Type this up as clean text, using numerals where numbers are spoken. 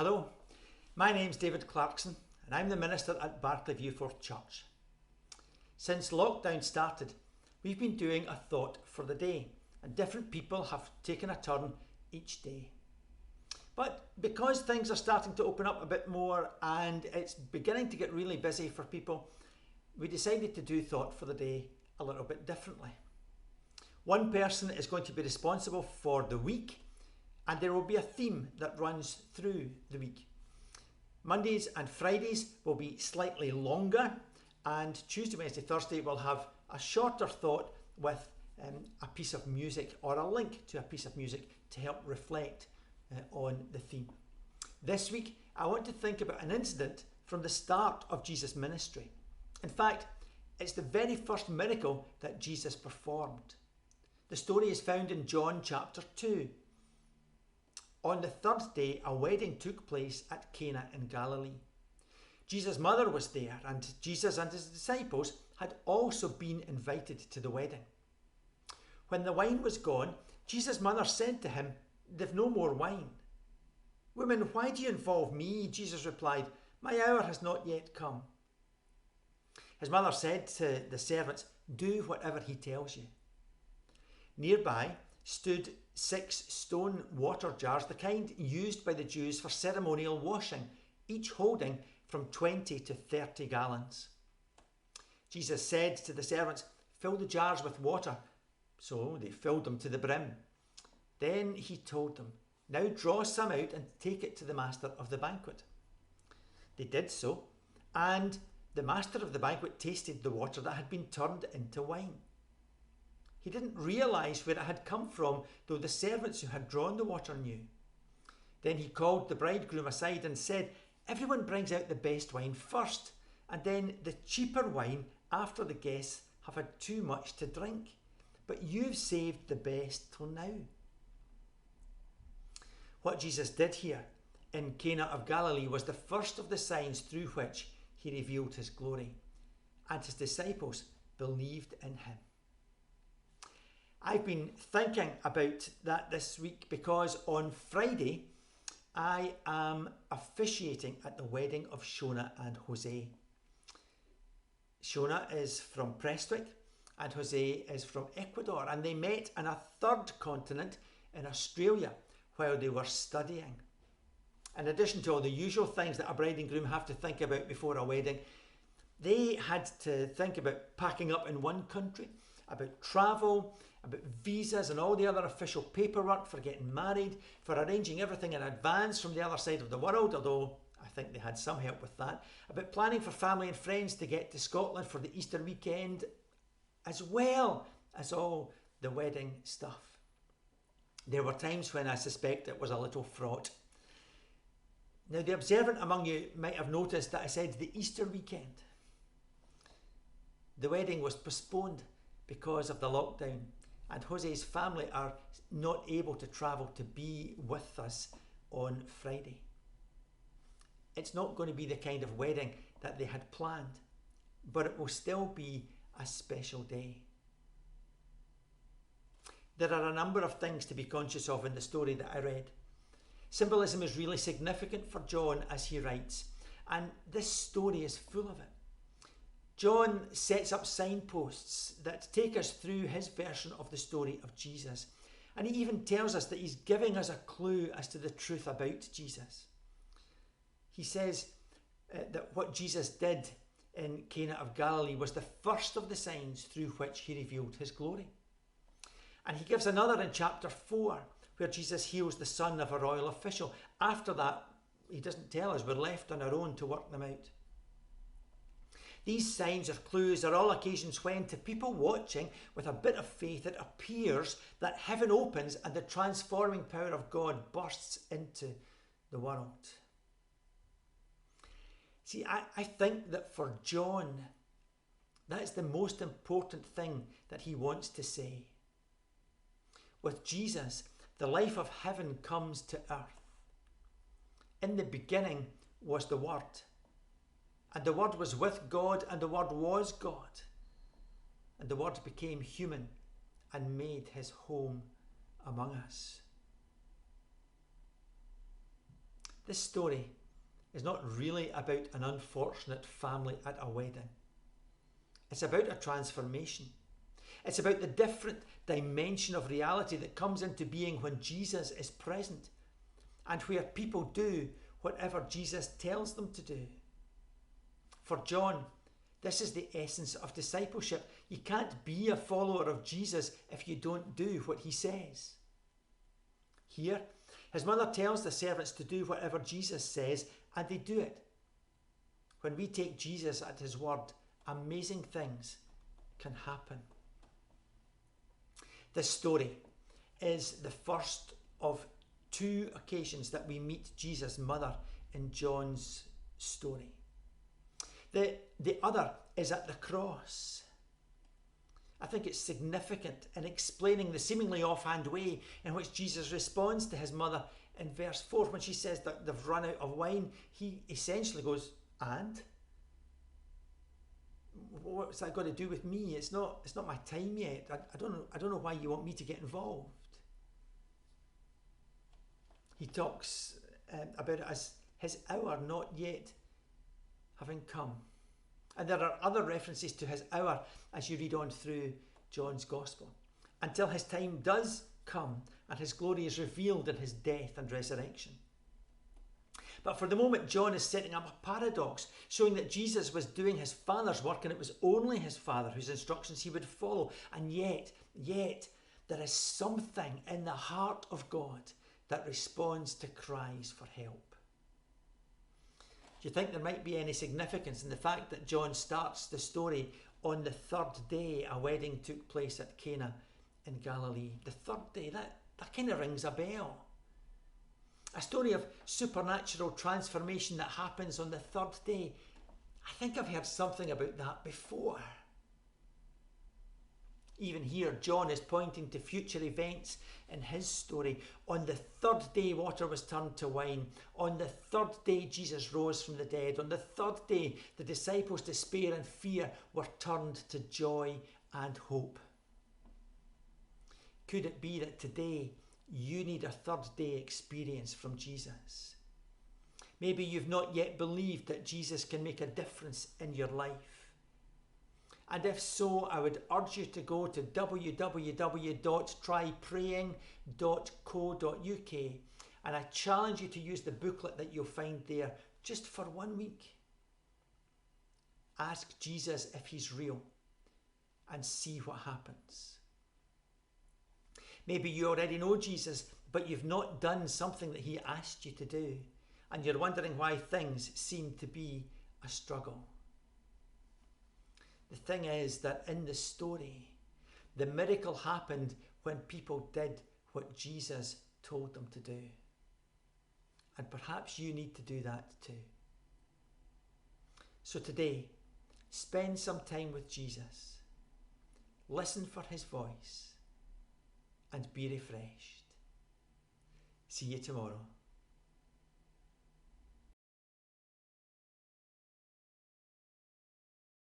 Hello, my name's David Clarkson and I'm the minister at Barclay Viewforth Church. Since lockdown started, we've been doing a thought for the day and different people have taken a turn each day. But because things are starting to open up a bit more and it's beginning to get really busy for people, we decided to do thought for the day a little bit differently. One person is going to be responsible for the week, and there will be a theme that runs through the week. Mondays and Fridays will be slightly longer, and Tuesday, Wednesday, Thursday will have a shorter thought with a piece of music or a link to a piece of music to help reflect on the theme. This week, I want to think about an incident from the start of Jesus' ministry. In fact, it's the very first miracle that Jesus performed. The story is found in John chapter 2. On the third day, a wedding took place at Cana in Galilee. Jesus' mother was there, and Jesus and his disciples had also been invited to the wedding. When the wine was gone, Jesus' mother said to him, "They've no more wine." "Woman, why do you involve me?" Jesus replied, "My hour has not yet come." His mother said to the servants, "Do whatever he tells you." Nearby stood 6 stone water jars, the kind used by the Jews for ceremonial washing, each holding from 20 to 30 gallons. Jesus said to the servants, "Fill the jars with water." So they filled them to the brim. Then he told them, "Now draw some out and take it to the master of the banquet." They did so, and the master of the banquet tasted the water that had been turned into wine. He didn't realise where it had come from, though the servants who had drawn the water knew. Then he called the bridegroom aside and said, "Everyone brings out the best wine first, and then the cheaper wine after the guests have had too much to drink. But you've saved the best till now." What Jesus did here in Cana of Galilee was the first of the signs through which he revealed his glory, and his disciples believed in him. I've been thinking about that this week because on Friday I am officiating at the wedding of Shona and Jose. Shona is from Prestwick and Jose is from Ecuador, and they met in a third continent in Australia while they were studying. In addition to all the usual things that a bride and groom have to think about before a wedding, they had to think about packing up in one country, about travel, about visas and all the other official paperwork for getting married, for arranging everything in advance from the other side of the world, although I think they had some help with that, about planning for family and friends to get to Scotland for the Easter weekend, as well as all the wedding stuff. There were times when I suspect it was a little fraught. Now, the observant among you might have noticed that I said the Easter weekend. The wedding was postponed because of the lockdown, and Jose's family are not able to travel to be with us on Friday. It's not going to be the kind of wedding that they had planned, but it will still be a special day. There are a number of things to be conscious of in the story that I read. Symbolism is really significant for John as he writes, and this story is full of it. John sets up signposts that take us through his version of the story of Jesus. And he even tells us that he's giving us a clue as to the truth about Jesus. He says that what Jesus did in Cana of Galilee was the first of the signs through which he revealed his glory. And he gives another in chapter 4, where Jesus heals the son of a royal official. After that, he doesn't tell us, we're left on our own to work them out. These signs or clues are all occasions when, to people watching with a bit of faith, it appears that heaven opens and the transforming power of God bursts into the world. See, I think that for John, that is the most important thing that he wants to say. With Jesus, the life of heaven comes to earth. In the beginning was the Word. And the Word was with God, and the Word was God. And the Word became human and made his home among us. This story is not really about an unfortunate family at a wedding. It's about a transformation. It's about the different dimension of reality that comes into being when Jesus is present and where people do whatever Jesus tells them to do. For John, this is the essence of discipleship. You can't be a follower of Jesus if you don't do what he says. Here, his mother tells the servants to do whatever Jesus says, and they do it. When we take Jesus at his word, amazing things can happen. This story is the first of two occasions that we meet Jesus' mother in John's story. The other is at the cross. I think it's significant in explaining the seemingly offhand way in which Jesus responds to his mother in verse 4 when she says that they've run out of wine. He essentially goes, and? What's that got to do with me? It's not my time yet. I don't know why you want me to get involved. He talks about it as his hour not yet having come. And there are other references to his hour as you read on through John's Gospel, until his time does come and his glory is revealed in his death and resurrection. But for the moment, John is setting up a paradox, showing that Jesus was doing his Father's work and it was only his Father whose instructions he would follow. And yet, there is something in the heart of God that responds to cries for help. Do you think there might be any significance in the fact that John starts the story on the third day a wedding took place at Cana in Galilee? The third day, that kind of rings a bell. A story of supernatural transformation that happens on the third day. I think I've heard something about that before. Even here, John is pointing to future events in his story. On the third day, water was turned to wine. On the third day, Jesus rose from the dead. On the third day, the disciples' despair and fear were turned to joy and hope. Could it be that today you need a third day experience from Jesus? Maybe you've not yet believed that Jesus can make a difference in your life. And if so, I would urge you to go to www.trypraying.co.uk and I challenge you to use the booklet that you'll find there just for 1 week. Ask Jesus if he's real and see what happens. Maybe you already know Jesus, but you've not done something that he asked you to do, and you're wondering why things seem to be a struggle. The thing is that in the story, the miracle happened when people did what Jesus told them to do. And perhaps you need to do that too. So today, spend some time with Jesus. Listen for his voice and be refreshed. See you tomorrow.